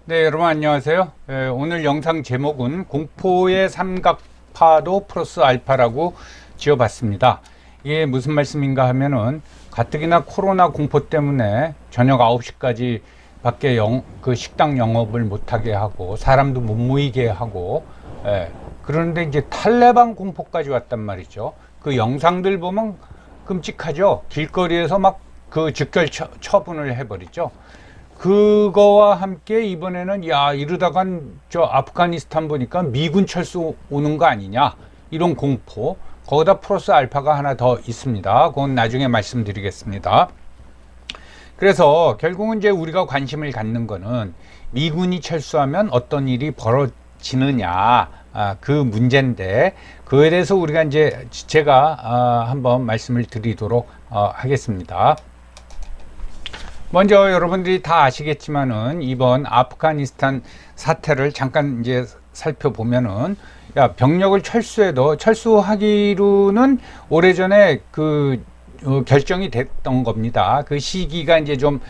네, 여러분 안녕하세요. 오늘 영상 제목은 공포의 삼각파도 플러스 알파라고 지어봤습니다. 이게 무슨 말씀인가 하면은 가뜩이나 코로나 공포 때문에 저녁 9시까지 밖에 그 식당 영업을 못하게 하고 사람도 못 모이게 하고, 그런데 이제 탈레반 공포까지 왔단 말이죠. 그 영상들 보면 끔찍하죠. 길거리에서 막 그 즉결 처분을 해버리죠. 그거와 함께 이번에는 야 이러다간 저 아프가니스탄 보니까 미군 철수 오는 거 아니냐, 이런 공포, 거기다 플러스 알파가 하나 더 있습니다. 그건 나중에 말씀드리겠습니다. 그래서 결국은 이제 우리가 관심을 갖는 거는 미군이 철수하면 어떤 일이 벌어지느냐, 그 문제인데, 그에 대해서 우리가 이제 제가 한번 말씀을 드리도록 하겠습니다. 먼저 여러분들이 다 아시겠지만은 이번 아프가니스탄 사태를 잠깐 이제 살펴보면은, 야, 병력을 철수하기로는 오래전에 결정이 됐던 겁니다. 그 시기가 이제 좀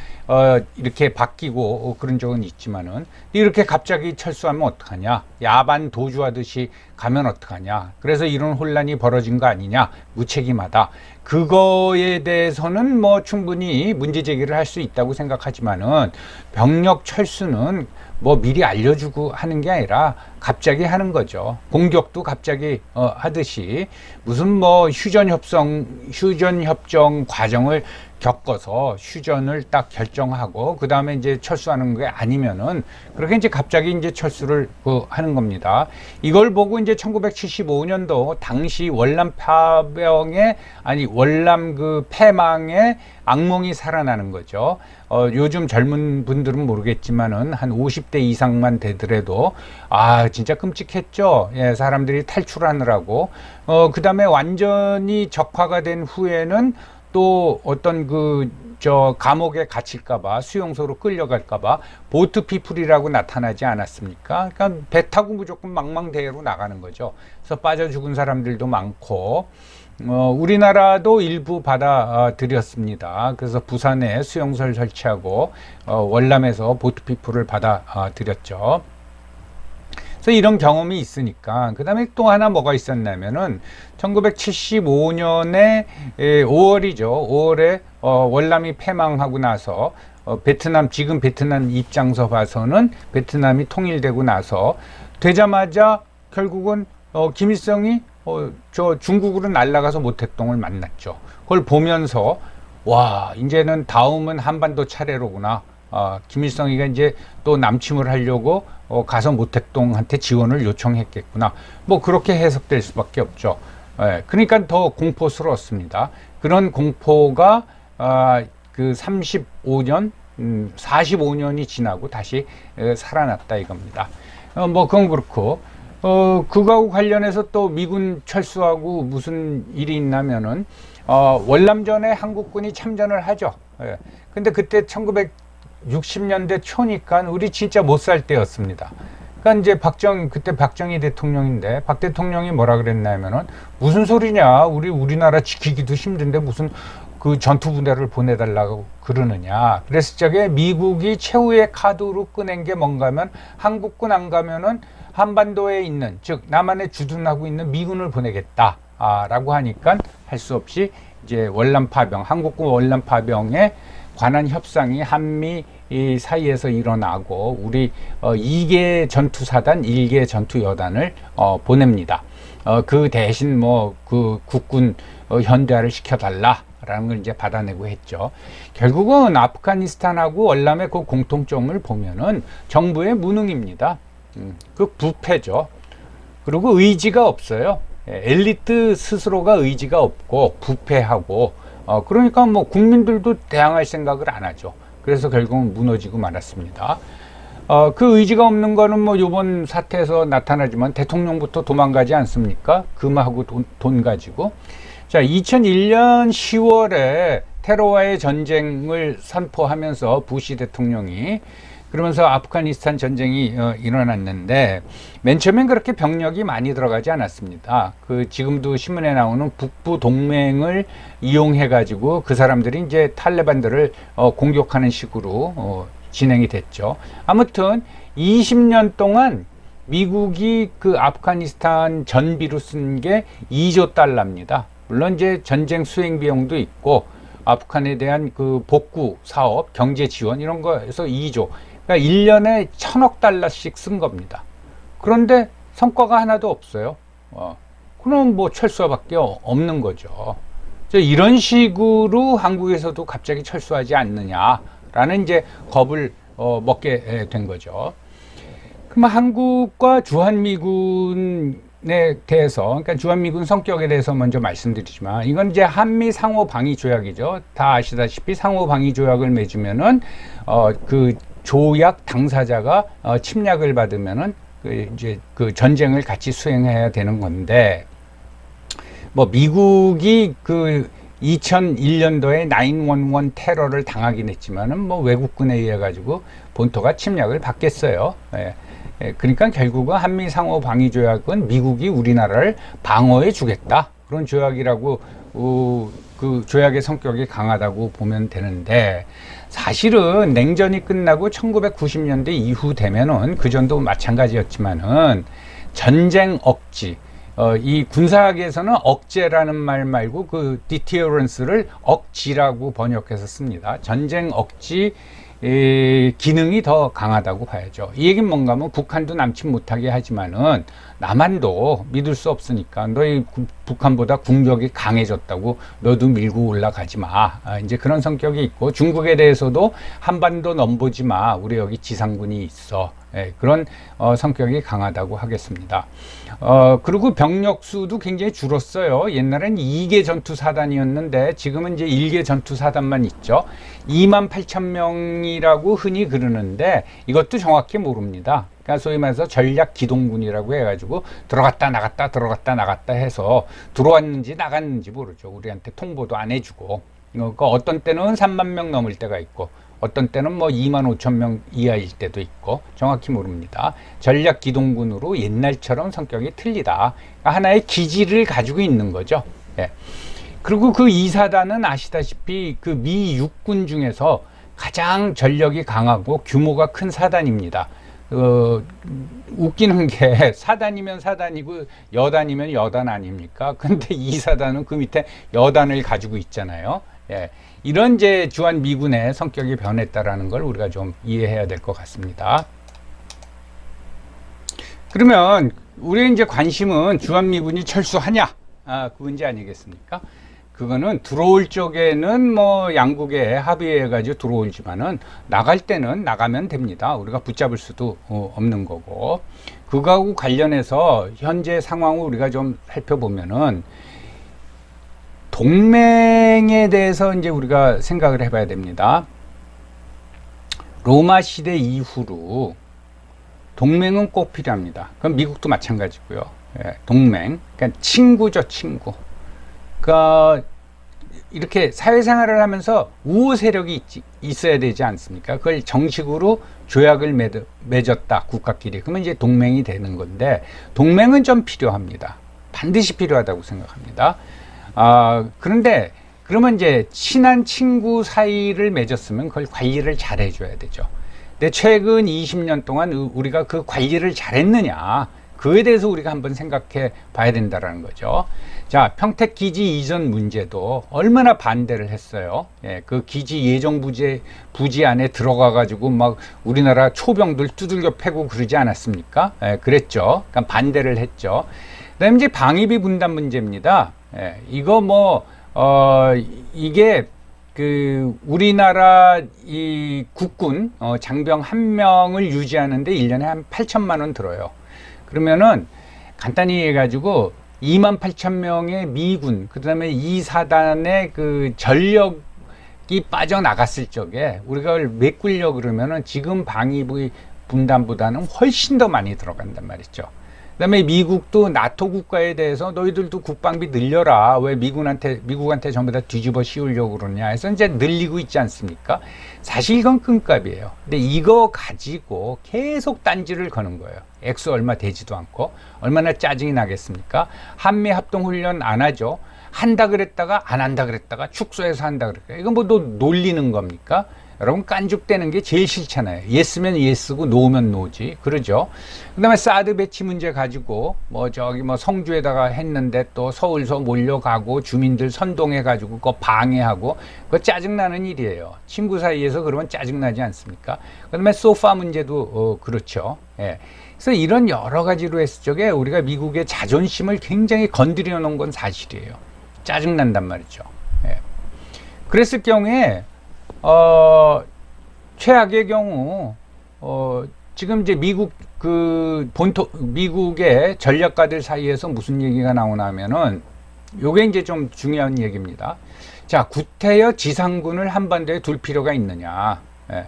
이렇게 바뀌고 그런 적은 있지만은, 이렇게 갑자기 철수하면 어떡하냐, 야반 도주하듯이 가면 어떡하냐, 그래서 이런 혼란이 벌어진 거 아니냐, 무책임하다. 그거에 대해서는 뭐 충분히 문제 제기를 할 수 있다고 생각하지만은, 병력 철수는 뭐 미리 알려주고 하는 게 아니라 갑자기 하는 거죠. 공격도 갑자기 하듯이, 무슨 뭐 휴전협정 과정을 겪어서 휴전을 딱 결정하고 그 다음에 이제 철수하는 게 아니면은, 그렇게 이제 갑자기 이제 철수를 하는 겁니다. 이걸 보고 이제 1975년도 당시 월남 폐망의 악몽이 살아나는 거죠. 요즘 젊은 분들은 모르겠지만은 한 50대 이상만 되더라도 진짜 끔찍했죠. 예, 사람들이 탈출하느라고. 그 다음에 완전히 적화가 된 후에는 또 어떤 감옥에 갇힐까봐, 수용소로 끌려갈까봐 보트 피플이라고 나타나지 않았습니까? 그러니까 배 타고 무조건 망망대해로 나가는 거죠. 그래서 빠져 죽은 사람들도 많고, 우리나라도 일부 받아들였습니다. 그래서 부산에 수용소를 설치하고 월남에서 보트 피플을 받아들였죠. 그래서 이런 경험이 있으니까, 그 다음에 또 하나 뭐가 있었냐면은 1975년에 5월이죠. 5월에 월남이 패망하고 나서 지금 베트남 입장서 봐서는 베트남이 통일되고 나서 되자마자 결국은 김일성이 저 중국으로 날아가서 모택동을 만났죠. 그걸 보면서 와, 이제는 다음은 한반도 차례로구나. 김일성이가 이제 또 남침을 하려고 가서 모택동한테 지원을 요청했겠구나. 뭐 그렇게 해석될 수밖에 없죠. 그러니까 더 공포스러웠습니다. 그런 공포가 그 45년이 지나고 다시 살아났다 이겁니다. 뭐 그건 그렇고, 그거하고 관련해서 또 미군 철수하고 무슨 일이 있냐면은, 월남전에 한국군이 참전을 하죠. 근데 그때 1960년대 초니까 우리 진짜 못 살 때였습니다. 그러니까 이제 그때 박정희 대통령인데, 박 대통령이 뭐라 그랬냐면은, 무슨 소리냐, 우리나라 지키기도 힘든데 무슨 그 전투부대를 보내달라고 그러느냐. 그랬을 적에 미국이 최후의 카드로 꺼낸 게 뭔가 하면, 한국군 안 가면은 한반도에 있는, 즉 남한에 주둔하고 있는 미군을 보내겠다 라고 하니까 할 수 없이 이제 한국군 월남 파병에 관한 협상이 한미 사이에서 일어나고, 우리 2개 전투사단, 1개 전투여단을 보냅니다. 그 대신 그 국군 현대화를 시켜달라라는 걸 이제 받아내고 했죠. 결국은 아프가니스탄하고 월남의 그 공통점을 보면은 정부의 무능입니다. 그 부패죠. 그리고 의지가 없어요. 엘리트 스스로가 의지가 없고 부패하고, 그러니까 뭐 국민들도 대항할 생각을 안 하죠. 그래서 결국은 무너지고 말았습니다. 그 의지가 없는 거는 뭐 요번 사태에서 나타나지만, 대통령부터 도망가지 않습니까? 금하고 돈 가지고. 자, 2001년 10월에 테러와의 전쟁을 선포하면서 부시 대통령이, 그러면서 아프가니스탄 전쟁이 일어났는데, 맨 처음엔 그렇게 병력이 많이 들어가지 않았습니다. 지금도 신문에 나오는 북부 동맹을 이용해 가지고 그 사람들이 이제 탈레반들을 공격하는 식으로 진행이 됐죠. 아무튼 20년 동안 미국이 그 아프가니스탄 전비로 쓴 게 2조 달러입니다. 물론 이제 전쟁 수행 비용도 있고 아프간에 대한 그 복구 사업, 경제 지원 이런 거에서 2조. 그러니까 1년에 1,000억 달러씩 쓴 겁니다. 그런데 성과가 하나도 없어요. 그럼 뭐 철수밖에 없는 거죠. 이런 식으로 한국에서도 갑자기 철수하지 않느냐라는 이제 겁을 먹게 된 거죠. 그럼 한국과 주한미군에 대해서, 그러니까 주한미군 성격에 대해서 먼저 말씀드리지만, 이건 이제 한미 상호 방위 조약이죠. 다 아시다시피 상호 방위 조약을 맺으면은 그 조약 당사자가 침략을 받으면은 이제 그 전쟁을 같이 수행해야 되는 건데, 뭐 미국이 그 2001년도에 9/11 테러를 당하긴 했지만은 뭐 외국군에 의해 가지고 본토가 침략을 받겠어요. 그러니까 결국은 한미 상호 방위 조약은 미국이 우리나라를 방어해 주겠다, 그런 조약이라고 그 조약의 성격이 강하다고 보면 되는데, 사실은 냉전이 끝나고 1990년대 이후 되면은 그 전도 마찬가지였지만은 전쟁 억지, 이 군사학에서는 억제라는 말 말고 그 디티어런스를 억지라고 번역해서 씁니다. 전쟁 억지 기능이 더 강하다고 봐야죠. 이 얘기는 뭔가 하면 북한도 남침 못하게 하지만은 남한도 믿을 수 없으니까 너희 북한보다 국력이 강해졌다고 너도 밀고 올라가지 마. 이제 그런 성격이 있고, 중국에 대해서도 한반도 넘보지 마. 우리 여기 지상군이 있어. 그런 성격이 강하다고 하겠습니다. 그리고 병력 수도 굉장히 줄었어요. 옛날엔 2개 전투사단이었는데 지금은 이제 1개 전투사단만 있죠. 28,000명이라고 흔히 그러는데 이것도 정확히 모릅니다. 그러니까 소위 말해서 전략 기동군이라고 해가지고 들어갔다 나갔다 들어갔다 나갔다 해서 들어왔는지 나갔는지 모르죠. 우리한테 통보도 안 해주고, 그러니까 어떤 때는 3만 명 넘을 때가 있고 어떤 때는 뭐 25,000명 이하일 때도 있고 정확히 모릅니다. 전략 기동군으로 옛날처럼 성격이 틀리다. 그러니까 하나의 기지를 가지고 있는 거죠. 그리고 그 2사단은 아시다시피 그 미 육군 중에서 가장 전력이 강하고 규모가 큰 사단입니다. 웃기는 게 사단이면 사단이고 여단이면 여단 아닙니까? 근데 2사단은 그 밑에 여단을 가지고 있잖아요. 이런 이제 주한 미군의 성격이 변했다라는 걸 우리가 좀 이해해야 될 것 같습니다. 그러면 우리의 이제 관심은 주한 미군이 철수하냐, 그 문제 아니겠습니까? 그거는 들어올 쪽에는 뭐 양국에 합의해 가지고 들어올지만은 나갈 때는 나가면 됩니다. 우리가 붙잡을 수도 없는 거고, 그거하고 관련해서 현재 상황을 우리가 좀 살펴보면은 동맹에 대해서 이제 우리가 생각을 해봐야 됩니다. 로마 시대 이후로 동맹은 꼭 필요합니다. 그럼 미국도 마찬가지고요. 동맹, 그러니까 친구죠, 친구. 그러니까 이렇게 사회생활을 하면서 우호 세력이 있어야 되지 않습니까? 그걸 정식으로 조약을 맺었다, 국가끼리. 그러면 이제 동맹이 되는 건데, 동맹은 좀 필요합니다. 반드시 필요하다고 생각합니다. 그런데 그러면 이제 친한 친구 사이를 맺었으면 그걸 관리를 잘 해줘야 되죠. 근데 최근 20년 동안 우리가 그 관리를 잘했느냐, 그에 대해서 우리가 한번 생각해 봐야 된다는 거죠. 자, 평택 기지 이전 문제도 얼마나 반대를 했어요. 그 기지 예정 부지 안에 들어가 가지고 막 우리나라 초병들 두들겨 패고 그러지 않았습니까? 그랬죠. 그러니까 반대를 했죠. 그다음에 이제 방위비 분담 문제입니다. 이거 뭐 이게 그 우리나라 이 국군 장병 한 명을 유지하는데 1년에 한 8천만 원 들어요. 그러면은 간단히 해가지고 28,000명의 미군, 그 다음에 2사단의 그 전력이 빠져나갔을 적에 우리가 그걸 메꾸려고 그러면은 지금 방위비 분담보다는 훨씬 더 많이 들어간단 말이죠. 그 다음에 미국도 나토 국가에 대해서 너희들도 국방비 늘려라. 왜 미국한테 전부 다 뒤집어 씌우려고 그러냐 해서 이제 늘리고 있지 않습니까? 사실 이건 끈값이에요. 근데 이거 가지고 계속 딴지를 거는 거예요. 액수 얼마 되지도 않고. 얼마나 짜증이 나겠습니까? 한미 합동훈련 안 하죠. 한다 그랬다가 안 한다 그랬다가 축소해서 한다 그랬다가. 이건 뭐 또 놀리는 겁니까? 여러분 깐죽대는 게 제일 싫잖아요. 예스면 예스고 노면 노지. 그러죠. 그다음에 사드 배치 문제 가지고 뭐 저기 뭐 성주에다가 했는데 또 서울서 몰려가고 주민들 선동해 가지고 그거 방해하고 그거 짜증나는 일이에요. 친구 사이에서 그러면 짜증나지 않습니까? 그다음에 소파 문제도 그렇죠. 예. 그래서 이런 여러 가지로 했을 적에 우리가 미국의 자존심을 굉장히 건드려 놓은 건 사실이에요. 짜증난단 말이죠. 예. 그랬을 경우에 최악의 경우 지금 이제 미국 미국의 전략가들 사이에서 무슨 얘기가 나오냐면은 요게 이제 좀 중요한 얘기입니다. 자, 구태여 지상군을 한반도에 둘 필요가 있느냐? 예.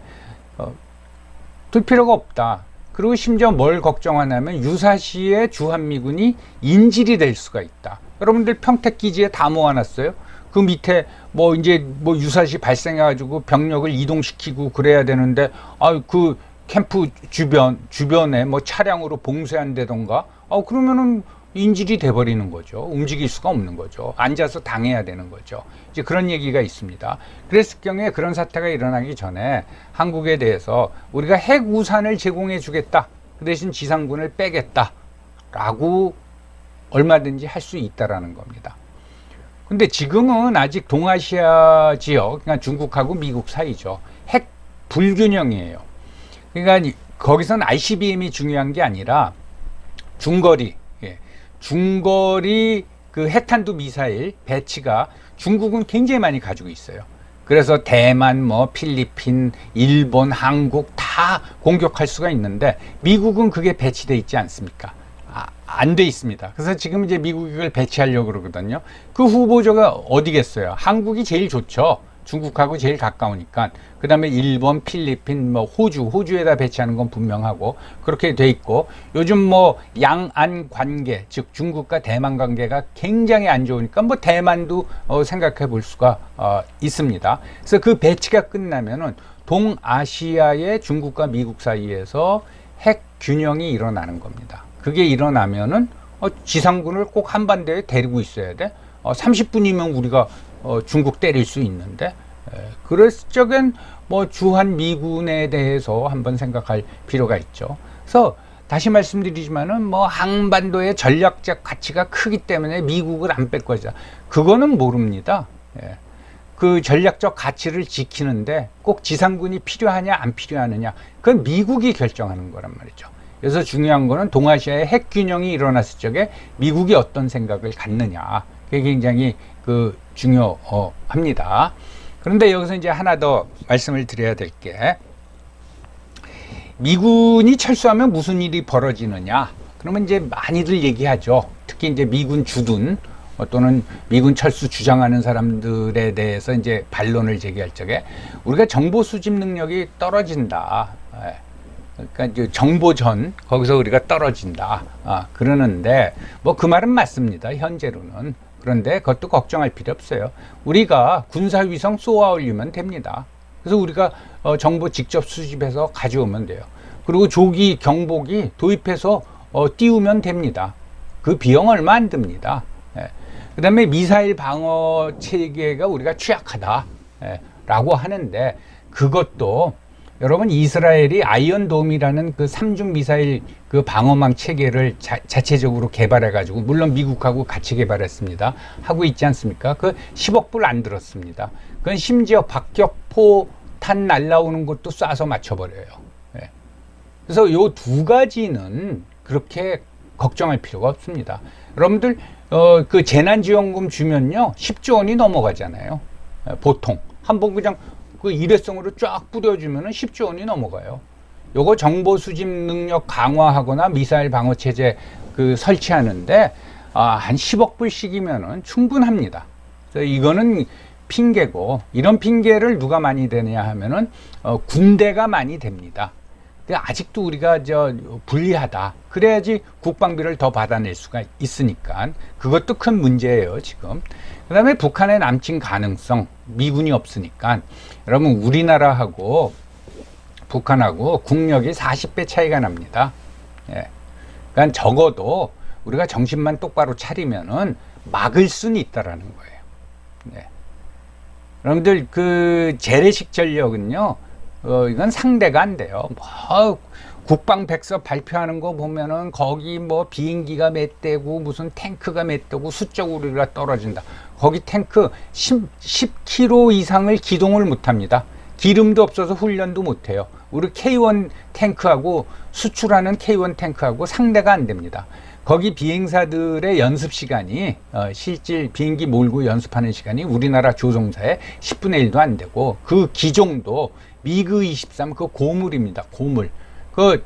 둘 필요가 없다. 그리고 심지어 뭘 걱정하냐면 유사시에 주한미군이 인질이 될 수가 있다. 여러분들 평택 기지에 다 모아놨어요. 그 밑에 뭐 이제 뭐 유사시 발생해가지고 병력을 이동시키고 그래야 되는데 그 캠프 주변에 뭐 차량으로 봉쇄한다던가 그러면은 인질이 돼버리는 거죠. 움직일 수가 없는 거죠. 앉아서 당해야 되는 거죠. 이제 그런 얘기가 있습니다. 그랬을 경우에 그런 사태가 일어나기 전에 한국에 대해서 우리가 핵 우산을 제공해 주겠다. 그 대신 지상군을 빼겠다라고 얼마든지 할 수 있다라는 겁니다. 근데 지금은 아직 동아시아 지역, 그러니까 중국하고 미국 사이죠. 핵 불균형이에요. 그러니까 거기서는 ICBM이 중요한 게 아니라 중거리 그 핵탄두 미사일 배치가 중국은 굉장히 많이 가지고 있어요. 그래서 대만, 뭐 필리핀, 일본, 한국 다 공격할 수가 있는데 미국은 그게 배치돼 있지 않습니까? 안 돼 있습니다. 그래서 지금 이제 미국이 그걸 배치하려고 그러거든요. 그 후보자가 어디겠어요? 한국이 제일 좋죠. 중국하고 제일 가까우니까. 그 다음에 일본, 필리핀, 뭐 호주에다 배치하는 건 분명하고 그렇게 돼 있고, 요즘 뭐 양안 관계, 즉 중국과 대만 관계가 굉장히 안 좋으니까 뭐 대만도 생각해 볼 수가 있습니다. 그래서 그 배치가 끝나면은 동아시아의 중국과 미국 사이에서 핵 균형이 일어나는 겁니다. 그게 일어나면은 지상군을 꼭 한반도에 데리고 있어야 돼. 30분이면 우리가 중국 때릴 수 있는데, 그랬을 적엔 뭐 주한 미군에 대해서 한번 생각할 필요가 있죠. 그래서 다시 말씀드리지만은 뭐 한반도의 전략적 가치가 크기 때문에 미국을 안 뺄 것이다. 그거는 모릅니다. 그 전략적 가치를 지키는데 꼭 지상군이 필요하냐 안 필요하느냐, 그건 미국이 결정하는 거란 말이죠. 그래서 중요한 거는 동아시아의 핵 균형이 일어났을 적에 미국이 어떤 생각을 갖느냐, 그게 굉장히 중요합니다. 그런데 여기서 이제 하나 더 말씀을 드려야 될 게, 미군이 철수하면 무슨 일이 벌어지느냐? 그러면 이제 많이들 얘기하죠. 특히 이제 미군 주둔 또는 미군 철수 주장하는 사람들에 대해서 이제 반론을 제기할 적에 우리가 정보 수집 능력이 떨어진다. 그러니까 이제 정보전 거기서 우리가 떨어진다. 그러는데 뭐 그 말은 맞습니다. 현재로는. 그런데 그것도 걱정할 필요 없어요. 우리가 군사위성 쏘아 올리면 됩니다. 그래서 우리가 정보 직접 수집해서 가져오면 돼요. 그리고 조기 경보기 도입해서 띄우면 됩니다. 그 비용 얼마 안 듭니다. 그 다음에 미사일 방어 체계가 우리가 취약하다 라고 하는데, 그것도 여러분 이스라엘이 아이언돔이라는 그 삼중 미사일 그 방어망 체계를 자체적으로 개발해 가지고, 물론 미국하고 같이 개발했습니다. 하고 있지 않습니까? 그 10억 불 안 들었습니다. 그건 심지어 박격포탄 날라오는 것도 쏴서 맞춰버려요. 그래서 요 두 가지는 그렇게 걱정할 필요가 없습니다. 여러분들 그 재난지원금 주면요 10조 원이 넘어가잖아요. 보통 한번 그냥 그 일회성으로 쫙 뿌려주면은 10조 원이 넘어가요. 요거 정보 수집 능력 강화하거나 미사일 방어 체제 그 설치하는데 한 10억 불씩이면은 충분합니다. 그래서 이거는 핑계고, 이런 핑계를 누가 많이 대냐 하면은 군대가 많이 됩니다. 근데 아직도 우리가 불리하다. 그래야지 국방비를 더 받아낼 수가 있으니까 그것도 큰 문제예요 지금. 그 다음에 북한의 남침 가능성, 미군이 없으니까 여러분 우리나라하고 북한하고 국력이 40배 차이가 납니다. 그러니까 적어도 우리가 정신만 똑바로 차리면은 막을 수는 있다라는 거예요. 여러분들 그 재래식 전력은요, 이건 상대가 안 돼요. 뭐 국방백서 발표하는 거 보면은 거기 뭐 비행기가 몇 대고 무슨 탱크가 몇 대고 수적 우위가 떨어진다. 거기 탱크 10km 이상을 기동을 못 합니다. 기름도 없어서 훈련도 못 해요. 우리 K1 탱크하고 수출하는 K1 탱크하고 상대가 안 됩니다. 거기 비행사들의 연습 시간이 실질 비행기 몰고 연습하는 시간이 우리나라 조종사의 10분의 1도 안 되고 그 기종도 미그 23 그 고물입니다. 고물. 그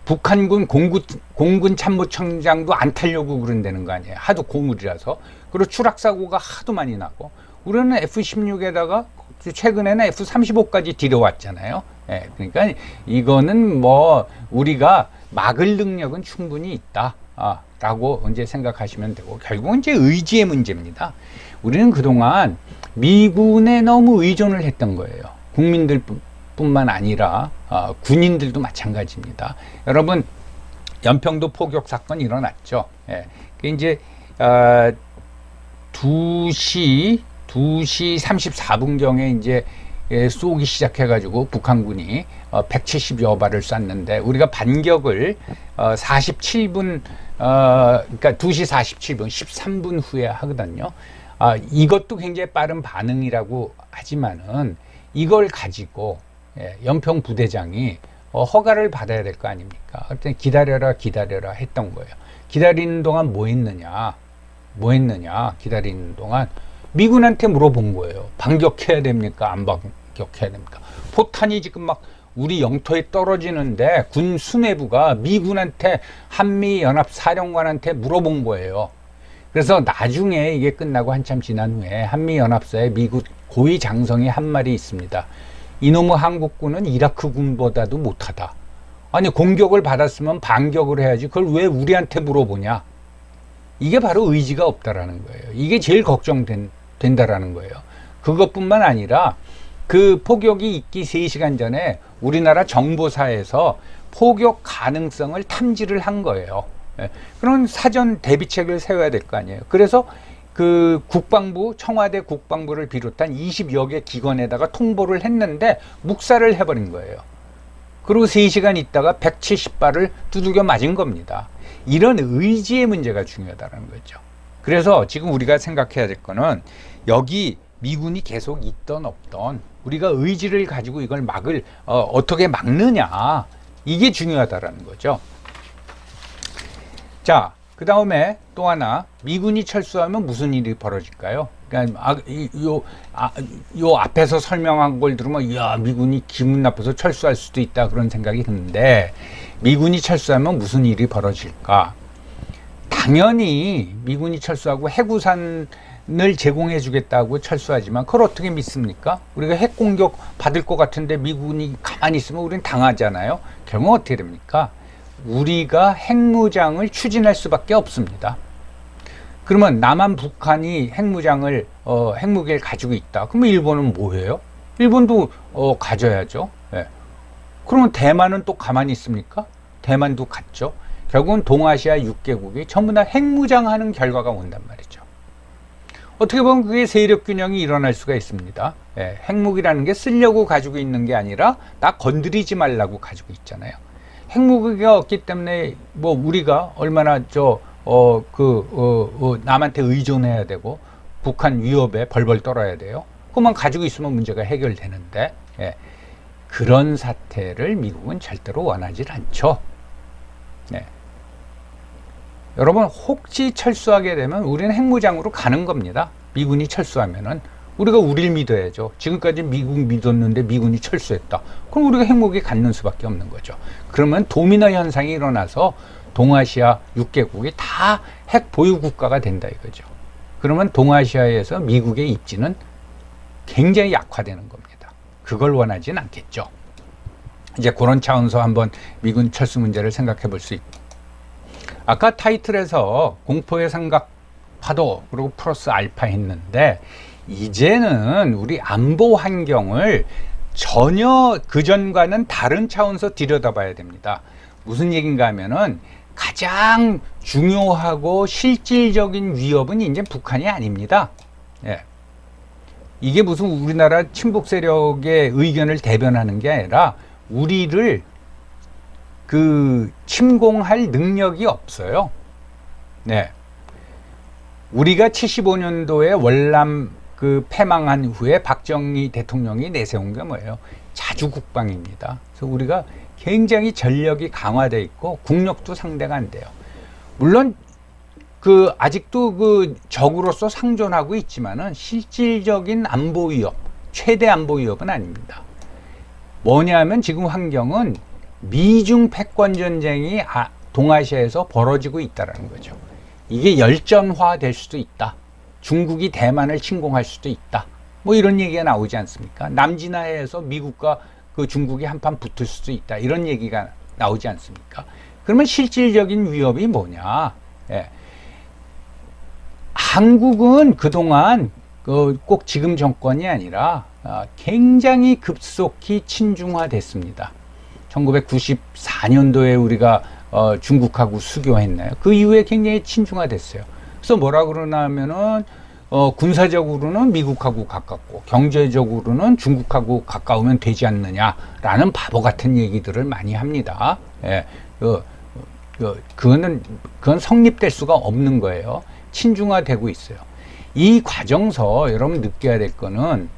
북한군 공군 참모총장도 안 타려고 그런다는 거 아니에요. 하도 고물이라서. 그리고 추락 사고가 하도 많이 나고 우리는 F-16에다가 최근에는 F-35까지 들여왔잖아요. 예, 그러니까 이거는 뭐 우리가 막을 능력은 충분히 있다. 라고 이제 생각하시면 되고 결국은 이제 의지의 문제입니다. 우리는 그동안 미군에 너무 의존을 했던 거예요. 국민들 뿐만 아니라 군인들도 마찬가지입니다. 여러분 연평도 포격 사건 일어났죠. 예, 이제 2시 34분경에 이제 쏘기 시작해가지고 북한군이 170여 발을 쐈는데 우리가 반격을 47분 그러니까 2시 47분 13분 후에 하거든요. 이것도 굉장히 빠른 반응이라고 하지만은 이걸 가지고 연평 부대장이 허가를 받아야 될 거 아닙니까? 그때 기다려라 했던 거예요. 기다리는 동안 뭐 했느냐 기다리는 동안 미군한테 물어본 거예요. 반격해야 됩니까? 안 반격해야 됩니까? 포탄이 지금 막 우리 영토에 떨어지는데 군 수뇌부가 미군한테 한미연합사령관한테 물어본 거예요. 그래서 나중에 이게 끝나고 한참 지난 후에 한미연합사에 미국 고위 장성이 한 말이 있습니다. 이놈의 한국군은 이라크 군보다도 못하다. 아니 공격을 받았으면 반격을 해야지 그걸 왜 우리한테 물어보냐. 이게 바로 의지가 없다라는 거예요. 이게 제일 걱정된다라는 거예요. 그것뿐만 아니라 그 포격이 있기 3시간 전에 우리나라 정보사에서 포격 가능성을 탐지를 한 거예요. 그런 사전 대비책을 세워야 될 거 아니에요. 그래서 그 국방부, 청와대 국방부를 비롯한 20여 개 기관에다가 통보를 했는데 묵살을 해버린 거예요. 그리고 3시간 있다가 170발을 두들겨 맞은 겁니다. 이런 의지의 문제가 중요하다는 거죠. 그래서 지금 우리가 생각해야 될 거는 여기 미군이 계속 있던 없던 우리가 의지를 가지고 이걸 어떻게 막느냐 이게 중요하다라는 거죠. 자, 그 다음에 또 하나 미군이 철수하면 무슨 일이 벌어질까요? 그러니까 요 앞에서 설명한 걸 들으면 야 미군이 기분 나빠서 철수할 수도 있다 그런 생각이 드는데 미군이 철수하면 무슨 일이 벌어질까? 당연히 미군이 철수하고 해구산을 제공해 주겠다고 철수하지만 그걸 어떻게 믿습니까? 우리가 핵 공격 받을 것 같은데 미군이 가만히 있으면 우리는 당하잖아요. 결국 어떻게 됩니까? 우리가 핵무장을 추진할 수밖에 없습니다. 그러면 남한 북한이 핵무기를 가지고 있다. 그러면 일본은 뭐예요? 일본도 가져야죠. 네. 그러면 대만은 또 가만히 있습니까? 대만도 갔죠. 결국은 동아시아 6개국이 전부 다 핵무장하는 결과가 온단 말이죠. 어떻게 보면 그게 세력 균형이 일어날 수가 있습니다. 예, 핵무기라는 게 쓰려고 가지고 있는 게 아니라 나 건드리지 말라고 가지고 있잖아요. 핵무기가 없기 때문에 뭐 우리가 얼마나 남한테 의존해야 되고 북한 위협에 벌벌 떨어야 돼요. 그만 가지고 있으면 문제가 해결되는데 예, 그런 사태를 미국은 절대로 원하지 않죠. 네. 여러분 혹시 철수하게 되면 우리는 핵무장으로 가는 겁니다. 미군이 철수하면은 우리가 우리를 믿어야죠. 지금까지 미국 믿었는데 미군이 철수했다. 그럼 우리가 핵무기 갖는 수밖에 없는 거죠. 그러면 도미노 현상이 일어나서 동아시아 6개국이 다 핵 보유 국가가 된다 이거죠. 그러면 동아시아에서 미국의 입지는 굉장히 약화되는 겁니다. 그걸 원하지는 않겠죠. 이제 그런 차원에서 한번 미군 철수 문제를 생각해 볼 수 있고, 아까 타이틀에서 공포의 삼각 파도 그리고 플러스 알파 했는데 이제는 우리 안보 환경을 전혀 그전과는 다른 차원에서 들여다봐야 됩니다. 무슨 얘기인가 하면은 가장 중요하고 실질적인 위협은 이제 북한이 아닙니다. 예. 이게 무슨 우리나라 친북 세력의 의견을 대변하는 게 아니라 우리를 그 침공할 능력이 없어요. 네. 우리가 75년도에 월남 그 패망한 후에 박정희 대통령이 내세운 게 뭐예요? 자주국방입니다. 그래서 우리가 굉장히 전력이 강화되어 있고 국력도 상대가 안 돼요. 물론 그 아직도 그 적으로서 상존하고 있지만은 실질적인 안보 위협, 최대 안보 위협은 아닙니다. 뭐냐면 지금 환경은 미중 패권 전쟁이 동아시아에서 벌어지고 있다는 거죠. 이게 열전화 될 수도 있다. 중국이 대만을 침공할 수도 있다. 뭐 이런 얘기가 나오지 않습니까? 남진해에서 미국과 그 중국이 한판 붙을 수도 있다. 이런 얘기가 나오지 않습니까? 그러면 실질적인 위협이 뭐냐? 예. 한국은 그동안 꼭 지금 정권이 아니라 굉장히 급속히 친중화됐습니다. 1994년도에 우리가 중국하고 수교했나요? 그 이후에 굉장히 친중화됐어요. 그래서 뭐라 그러냐면은 군사적으로는 미국하고 가깝고 경제적으로는 중국하고 가까우면 되지 않느냐라는 바보 같은 얘기들을 많이 합니다. 예, 그건 성립될 수가 없는 거예요. 친중화되고 있어요. 이 과정서 여러분 느껴야 될 거는,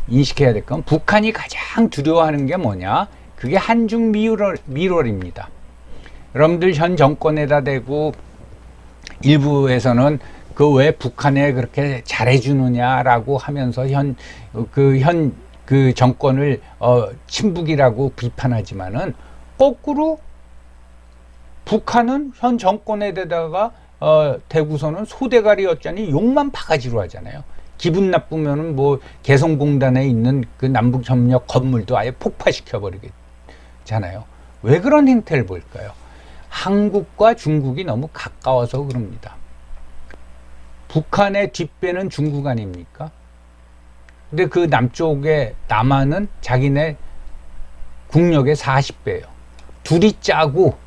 인식해야 될 건, 북한이 가장 두려워하는 게 뭐냐? 그게 한중 밀월입니다. 여러분들 현 정권에다 대고 일부에서는 그 왜 북한에 그렇게 잘해주느냐라고 하면서 그 정권을 친북이라고 비판하지만은 거꾸로 북한은 현 정권에 대다가 대구서는 소대가리였자니 욕만 바가지로 하잖아요. 기분 나쁘면은 뭐 개성공단에 있는 그 남북협력 건물도 아예 폭파시켜 버리겠잖아요. 왜 그런 행태를 보일까요? 한국과 중국이 너무 가까워서 그럽니다. 북한의 뒷배는 중국 아닙니까? 근데 그 남쪽에 남한은 자기네 국력의 40배예요. 둘이 짜고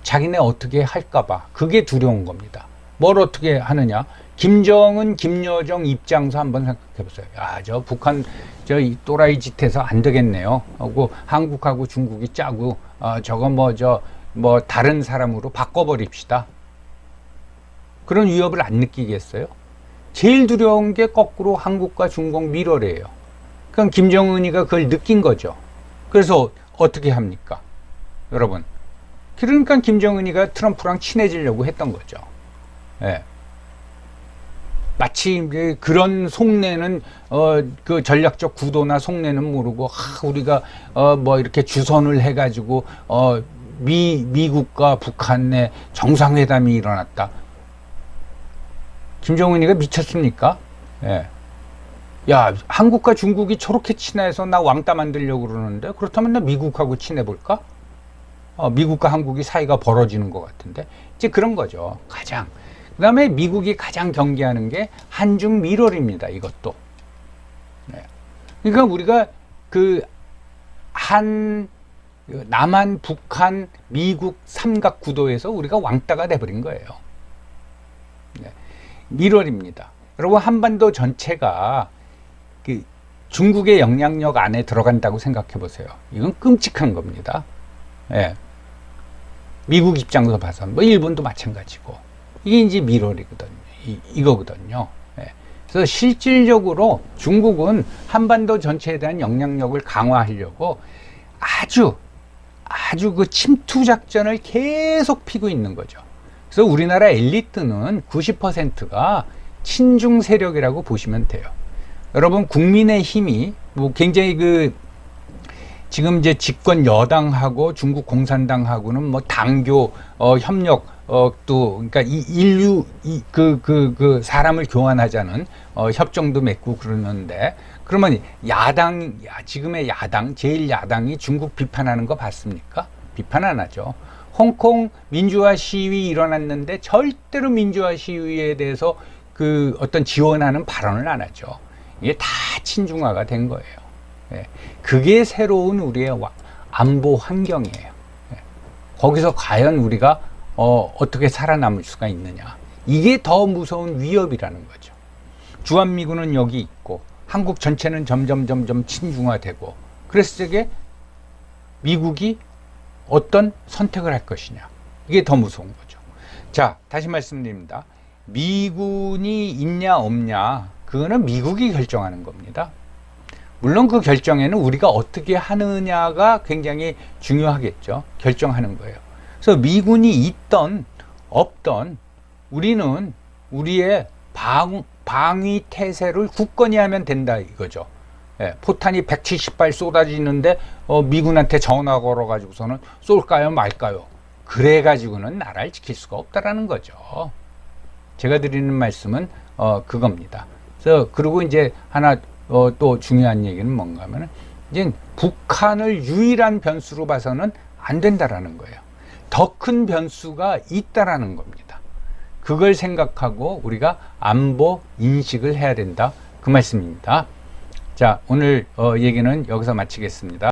자기네 어떻게 할까봐 그게 두려운 겁니다. 뭘 어떻게 하느냐? 김정은, 김여정 입장에서 한번 생각해보세요. 야, 저 북한 저 또라이 짓해서 안 되겠네요. 하고 한국하고 중국이 짜고 저거 뭐 다른 사람으로 바꿔버립시다. 그런 위협을 안 느끼겠어요? 제일 두려운 게 거꾸로 한국과 중국 밀월이에요. 그럼 김정은이가 그걸 느낀 거죠. 그래서 어떻게 합니까? 여러분. 그러니까 김정은이가 트럼프랑 친해지려고 했던 거죠. 예. 마치 그런 속내는 그 전략적 구도나 속내는 모르고 우리가 뭐 이렇게 주선을 해가지고 미국과 북한의 정상회담이 일어났다. 김정은이가 미쳤습니까? 예. 야, 한국과 중국이 저렇게 친해서 나 왕따 만들려고 그러는데, 그렇다면 나 미국하고 친해볼까? 미국과 한국이 사이가 벌어지는 것 같은데. 이제 그런 거죠. 가장. 그 다음에 미국이 가장 경계하는 게 한중 밀월입니다. 이것도. 네. 그러니까 우리가 남한, 북한, 미국 삼각 구도에서 우리가 왕따가 돼버린 거예요. 네. 밀월입니다. 여러분, 한반도 전체가 중국의 영향력 안에 들어간다고 생각해 보세요. 이건 끔찍한 겁니다. 예. 미국 입장에서 봐서, 뭐, 일본도 마찬가지고. 이게 이제 밀월이거든요. 이거거든요. 예. 그래서 실질적으로 중국은 한반도 전체에 대한 영향력을 강화하려고 아주 그 침투 작전을 계속 피고 있는 거죠. 그래서 우리나라 엘리트는 90%가 친중 세력이라고 보시면 돼요. 여러분, 국민의힘이 뭐 굉장히 지금 이제 집권 여당하고 중국 공산당하고는 뭐 당교 협력도, 그러니까 사람을 교환하자는 협정도 맺고 그러는데, 그러면 지금의 제일 야당이 중국 비판하는 거 봤습니까? 비판 안 하죠. 홍콩 민주화 시위 일어났는데 절대로 민주화 시위에 대해서 어떤 지원하는 발언을 안 하죠. 이게 다 친중화가 된 거예요. 예. 그게 새로운 우리의 안보 환경이에요. 예. 거기서 과연 우리가 어떻게 살아남을 수가 있느냐. 이게 더 무서운 위협이라는 거죠. 주한미군은 여기 있고 한국 전체는 점점 친중화되고 그랬을 적에 미국이 어떤 선택을 할 것이냐. 이게 더 무서운 거죠. 자, 다시 말씀드립니다. 미군이 있냐 없냐 그거는 미국이 결정하는 겁니다. 물론 그 결정에는 우리가 어떻게 하느냐가 굉장히 중요하겠죠. 결정하는 거예요. 그래서 미군이 있던 없던 우리는 우리의 방위 태세를 굳건히 하면 된다 이거죠. 예, 포탄이 170발 쏟아지는데 미군한테 전화 걸어가지고서는 쏠까요 말까요? 그래가지고는 나라를 지킬 수가 없다라는 거죠. 제가 드리는 말씀은 그겁니다. 그래서 그리고 이제 하나 또 중요한 얘기는 뭔가 하면은 이제 북한을 유일한 변수로 봐서는 안 된다라는 거예요. 더 큰 변수가 있다라는 겁니다. 그걸 생각하고 우리가 안보 인식을 해야 된다. 그 말씀입니다. 자, 오늘 얘기는 여기서 마치겠습니다.